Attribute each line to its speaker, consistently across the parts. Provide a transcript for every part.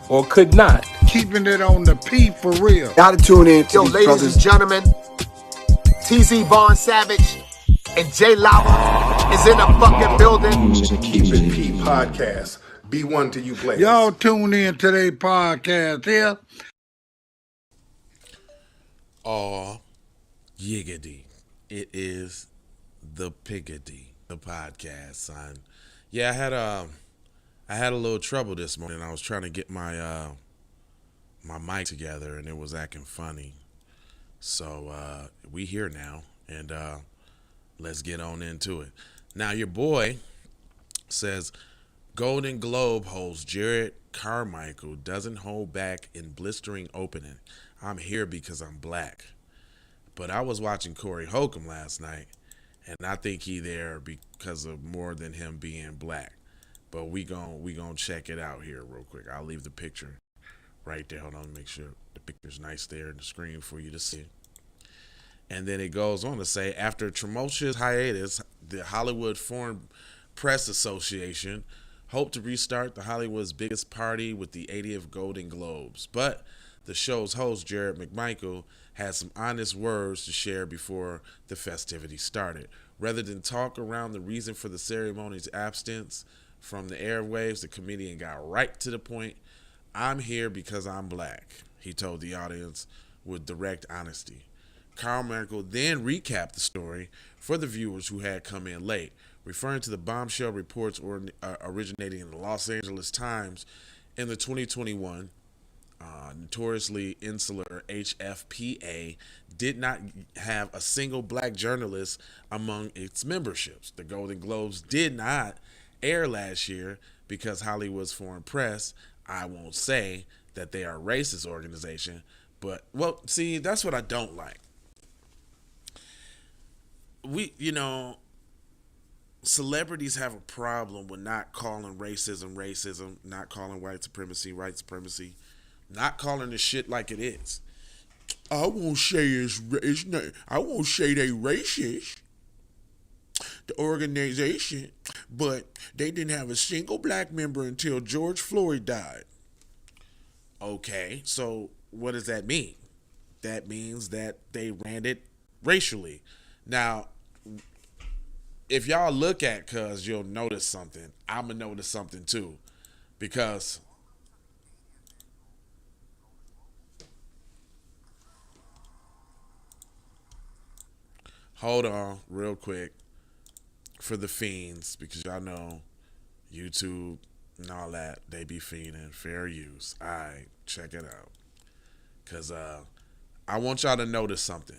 Speaker 1: or could not.
Speaker 2: Keeping it on the P for real.
Speaker 3: Gotta tune in to
Speaker 4: Yo,
Speaker 3: these
Speaker 4: ladies
Speaker 3: brothers.
Speaker 4: and gentlemen, TZ Vaughn Savage and J Lava is in the fucking building.
Speaker 5: Keep It P podcast. Be one to you players.
Speaker 2: Y'all tune in to their podcast here.
Speaker 6: Oh, yiggity. It is the Piggity, the podcast, son. Yeah, I had a little trouble this morning. I was trying to get my my mic together and it was acting funny. So we here now and let's get on into it. Now your boy says Golden Globe host Jerrod Carmichael doesn't hold back in blistering opening. I'm here because I'm black. But I was watching Corey Holcomb last night, and I think he there because of more than him being black. But we gon' check it out here real quick. I'll leave the picture right there. Hold on, make sure the picture's nice there in the screen for you to see. And then it goes on to say, after a tumultuous hiatus, the Hollywood Foreign Press Association hoped to restart the Hollywood's biggest party with the 80th Golden Globes. But the show's host, Jerrod Carmichael, had some honest words to share before the festivities started. Rather than talk around the reason for the ceremony's absence from the airwaves, the comedian got right to the point. I'm here because I'm black, he told the audience with direct honesty. Carmichael then recapped the story for the viewers who had come in late, referring to the bombshell reports originating in the Los Angeles Times in the 2021 notoriously insular HFPA did not have a single black journalist among its memberships. The Golden Globes did not air last year because Hollywood's Foreign Press, I won't say that they are a racist organization, but, well, see, that's what I don't like. Celebrities have a problem with not calling racism, not calling white supremacy, not calling the shit like it is. I won't say it's not. I won't say they racist, the organization, but they didn't have a single black member until George Floyd died. Okay, so what does that mean? That means that they ran it racially. Now, if y'all look at cuz, you'll notice something. I'm going to notice something too. Because hold on real quick for the fiends, because y'all know YouTube and all that, they be fiending. Fair use. All right, check it out. Because I want y'all to notice something.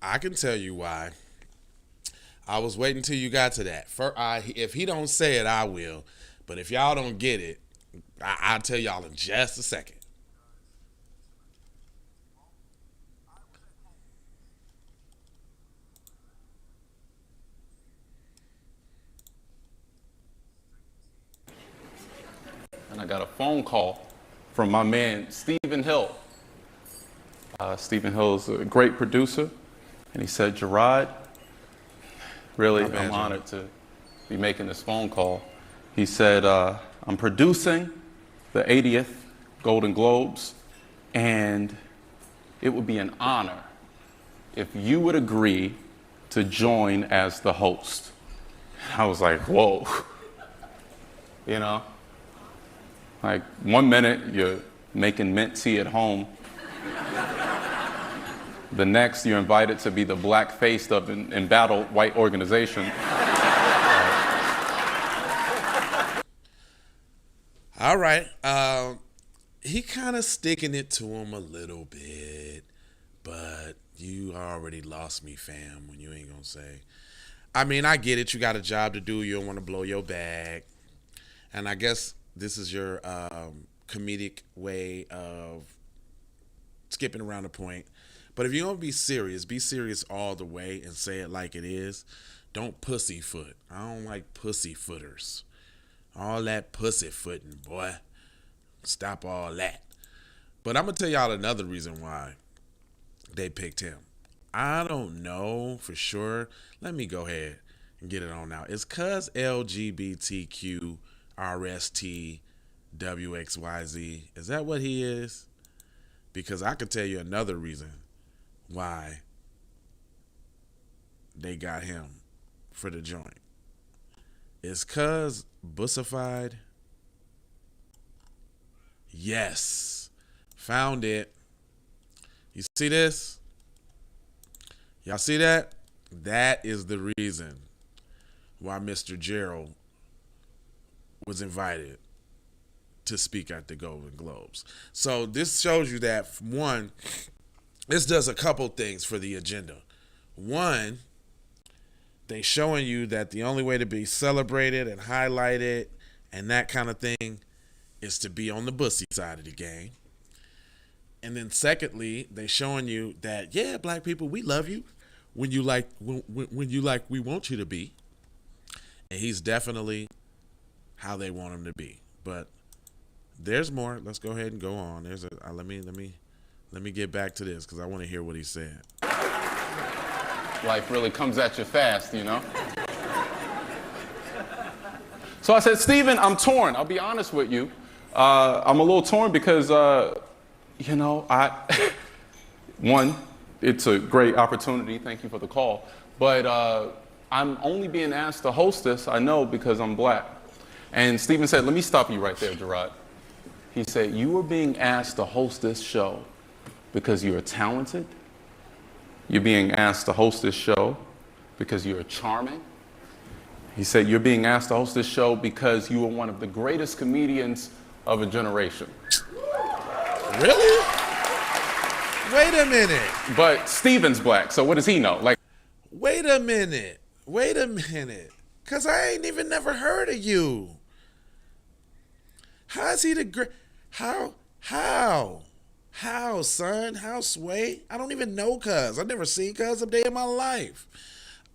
Speaker 6: I can tell you why. I was waiting till you got to that. If he don't say it, I will. But if y'all don't get it, I'll tell y'all in just a second.
Speaker 7: And I got a phone call from my man, Stephen Hill. Stephen Hill's a great producer. And he said, Jerrod, really, I'm honored to be making this phone call. He said, I'm producing the 80th Golden Globes, and it would be an honor if you would agree to join as the host. I was like, whoa. You know? Like, 1 minute you're making mint tea at home. The next, you're invited to be the black face of an embattled white organization.
Speaker 6: All right. He kind of sticking it to him a little bit, but you already lost me, fam, when you ain't gonna say. I mean, I get it. You got a job to do. You don't want to blow your bag. And I guess this is your comedic way of skipping around the point. But if you're going to be serious all the way and say it like it is. Don't pussyfoot. I don't like pussyfooters. All that pussyfooting, boy. Stop all that. But I'm going to tell y'all another reason why they picked him. I don't know for sure. Let me go ahead and get it on now. It's because LGBTQ RST WXYZ. Is that what he is? Because I could tell you another reason why they got him for the joint. It's because bussified. Yes. Found it. You see this? Y'all see that? That is the reason why Mr. Jerrod was invited to speak at the Golden Globes. So this shows you that, one, this does a couple things for the agenda. One, they showing you that the only way to be celebrated and highlighted and that kind of thing is to be on the bussy side of the game. And then secondly, they showing you that, yeah, black people, we love you when you like we want you to be. And he's definitely how they want him to be. But there's more. Let's go ahead and go on. There's a let me get back to this because I want to hear what he said.
Speaker 7: Life really comes at you fast, you know? So I said, Stephen, I'm torn. I'll be honest with you. I'm a little torn because, you know, one, it's a great opportunity. Thank you for the call. But I'm only being asked to host this, I know, because I'm black. And Stephen said, let me stop you right there, Jerrod. He said, you were being asked to host this show because you're talented. You're being asked to host this show because you're charming. He said, you're being asked to host this show because you are one of the greatest comedians of a generation.
Speaker 6: Really? Wait a minute.
Speaker 7: But Stephen's black, so what does he know? Like,
Speaker 6: Wait a minute. Because I ain't even never heard of you. How is he the great? How, son? How, Sway? I don't even know Cuz. I've never seen Cuz a day in my life.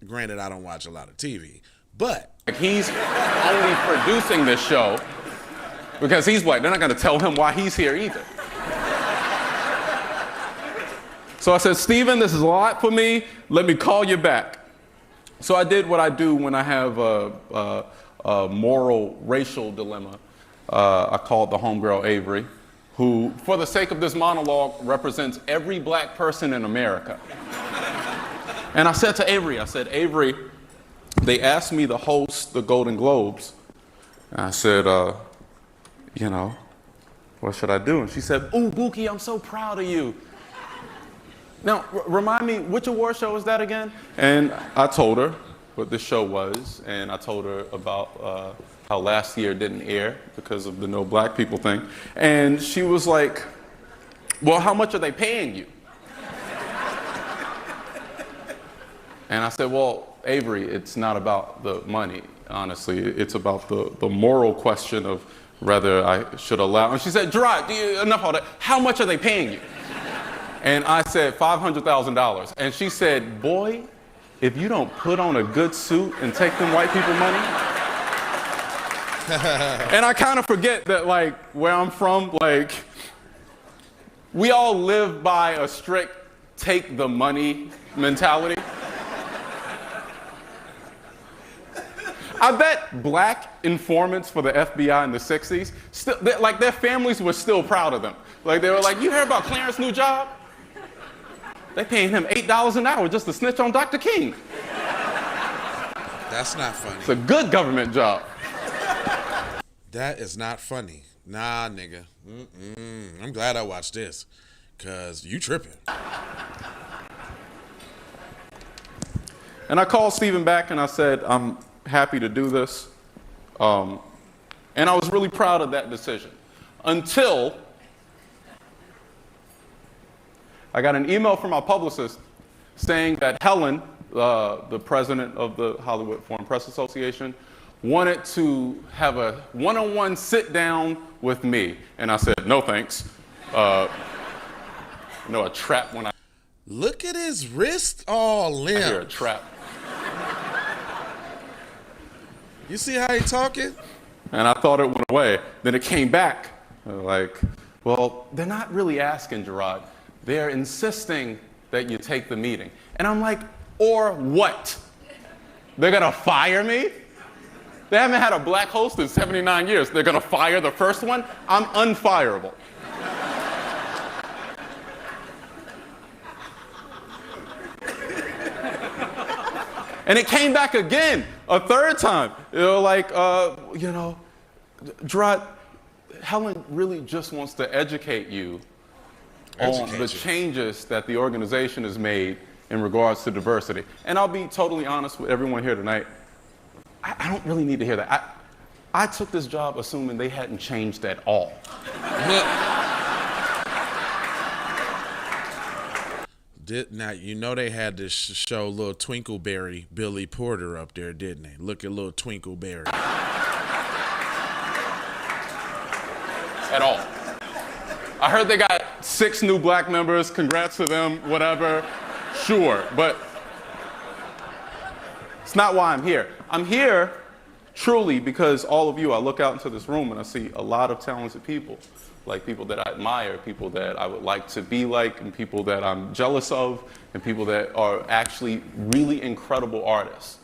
Speaker 6: Granted, I don't watch a lot of TV, but
Speaker 7: he's only producing this show because he's black. They're not going to tell him why he's here either. So I said, Stephen, this is a lot for me. Let me call you back. So I did what I do when I have a moral, racial dilemma. I called the homegirl Avery, who, for the sake of this monologue, represents every black person in America. And I said to Avery, Avery, they asked me to host the Golden Globes. And I said, you know, what should I do? And she said, ooh, Blk, I'm so proud of you. Now, remind me, which award show was that again? And I told her what the show was, and I told her about how last year didn't air because of the no black people thing. And she was like, well, how much are they paying you? And I said, well, Avery, it's not about the money, honestly. It's about the moral question of whether I should allow. And she said, Jerrod, enough of all that. How much are they paying you? And I said, $500,000. And she said, boy, if you don't put on a good suit and take them white people money. And I kind of forget that, like, where I'm from, like, we all live by a strict take the money mentality. I bet black informants for the FBI in the 60s, still, like, their families were still proud of them. Like, they were like, you heard about Clarence's new job? They paying him $8 an hour just to snitch on Dr. King.
Speaker 6: That's not funny.
Speaker 7: It's a good government job.
Speaker 6: That is not funny. Nah, nigga. I'm glad I watched this, because you tripping.
Speaker 7: And I called Stephen back and I said, I'm happy to do this. And I was really proud of that decision. Until I got an email from my publicist saying that Helen, the president of the Hollywood Foreign Press Association, wanted to have a one-on-one sit-down with me. And I said, no thanks. A trap when I
Speaker 6: Look at his wrist all limp.
Speaker 7: hear a trap.
Speaker 6: You see how he talking?
Speaker 7: And I thought it went away. Then it came back. Like, well, they're not really asking, Jerrod. They're insisting that you take the meeting. And I'm like, or what? They're gonna fire me? They haven't had a black host in 79 years. They're gonna fire the first one? I'm unfireable. And it came back again, a third time. Like, Jerrod, Helen really just wants to educate you on the changes that the organization has made in regards to diversity. And I'll be totally honest with everyone here tonight. I don't really need to hear that. I took this job assuming they hadn't changed at all.
Speaker 6: Now, you know they had to show little Twinkleberry Billy Porter up there, didn't they? Look at little Twinkleberry.
Speaker 7: At all. I heard they got 6 new black members. Congrats to them, whatever. Sure, but it's not why I'm here. I'm here truly because all of you, I look out into this room and I see a lot of talented people. Like people that I admire, people that I would like to be like, and people that I'm jealous of, and people that are actually really incredible artists.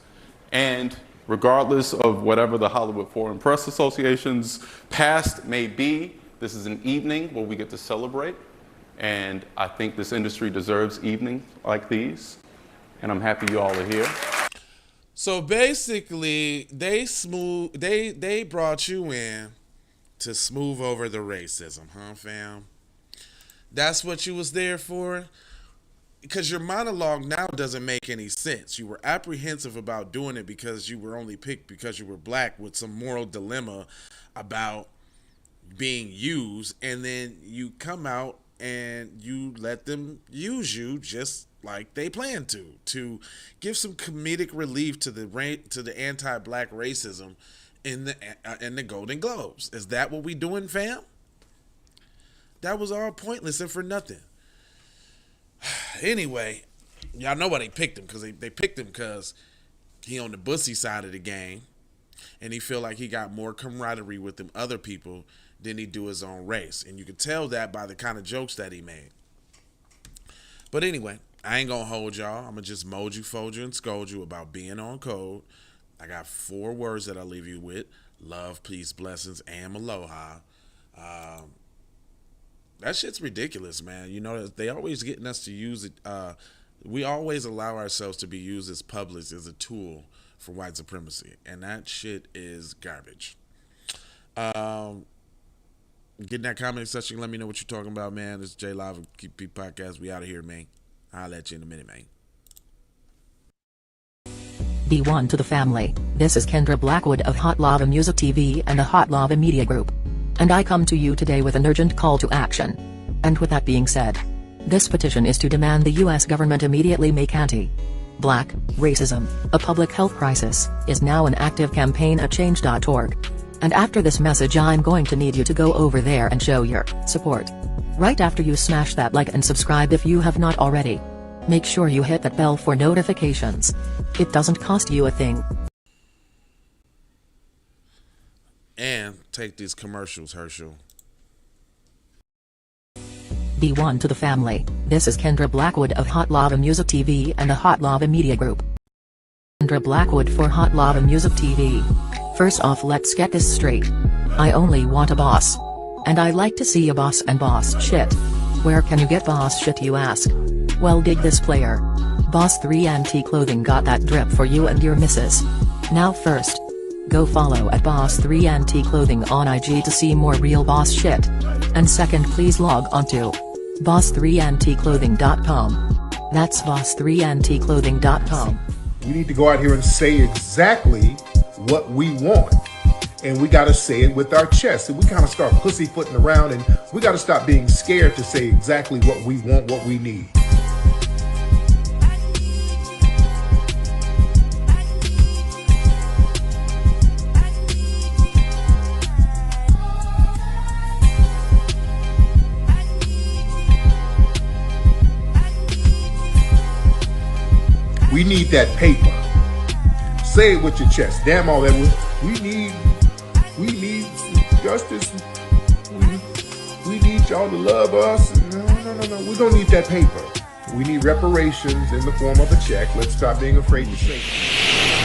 Speaker 7: And regardless of whatever the Hollywood Foreign Press Association's past may be, this is an evening where we get to celebrate. And I think this industry deserves evenings like these. And I'm happy you all are here.
Speaker 6: So basically, they brought you in to smooth over the racism, huh, fam? That's what you was there for? Because your monologue now doesn't make any sense. You were apprehensive about doing it because you were only picked because you were black with some moral dilemma about being used, and then you come out and you let them use you just like they plan to give some comedic relief to the anti-black racism in the Golden Globes. Is that what we doing, fam? That was all pointless and for nothing. Anyway, y'all know why they picked him, because they picked him because he on the bussy side of the game, and he feel like he got more camaraderie with them other people than he do his own race. And you can tell that by the kind of jokes that he made. But anyway, I ain't gonna hold y'all. I'm gonna just mold you, fold you, and scold you about being on code. I got 4 words that I'll leave you with: love, peace, blessings, and aloha. That shit's ridiculous, man. You know, they always getting us to use it. We always allow ourselves to be used as public as a tool for white supremacy, and that shit is garbage. Get in that comment section. Let me know what you're talking about, man. This is J Live of KP Podcast. We out of here, man. I'll let you in a minute, man.
Speaker 1: Be one to the family. This is Kendra Blackwood of Hot Lava Music TV and the Hot Lava Media Group. And I come to you today with an urgent call to action. And with that being said, this petition is to demand the U.S. government immediately make anti-black racism a public health crisis is now an active campaign at change.org. And after this message, I'm going to need you to go over there and show your support. Right after you smash that like and subscribe if you have not already. Make sure you hit that bell for notifications. It doesn't cost you a thing.
Speaker 6: And take these commercials, Herschel.
Speaker 1: Be one to the family. This is Kendra Blackwood of Hot Lava Music TV and the Hot Lava Media Group. Kendra Blackwood for Hot Lava Music TV. First off, let's get this straight. I only want a boss. And I like to see a boss and boss shit. Where can you get boss shit, you ask? Well, dig this, player. Boss 3 Antique Clothing got that drip for you and your missus. Now first, go follow at Boss 3 Antique Clothing on IG to see more real boss shit. And second, please log on to boss3antiqueclothing.com. That's boss3antiqueclothing.com.
Speaker 3: We need to go out here and say exactly what we want. And we got to say it with our chest. And we kind of start pussyfooting around, and we got to stop being scared to say exactly what we want, what we need. We need that paper. Say it with your chest. Damn all that. We need justice. We need y'all to love us. No. We don't need that paper. We need reparations in the form of a check. Let's stop being afraid to say it.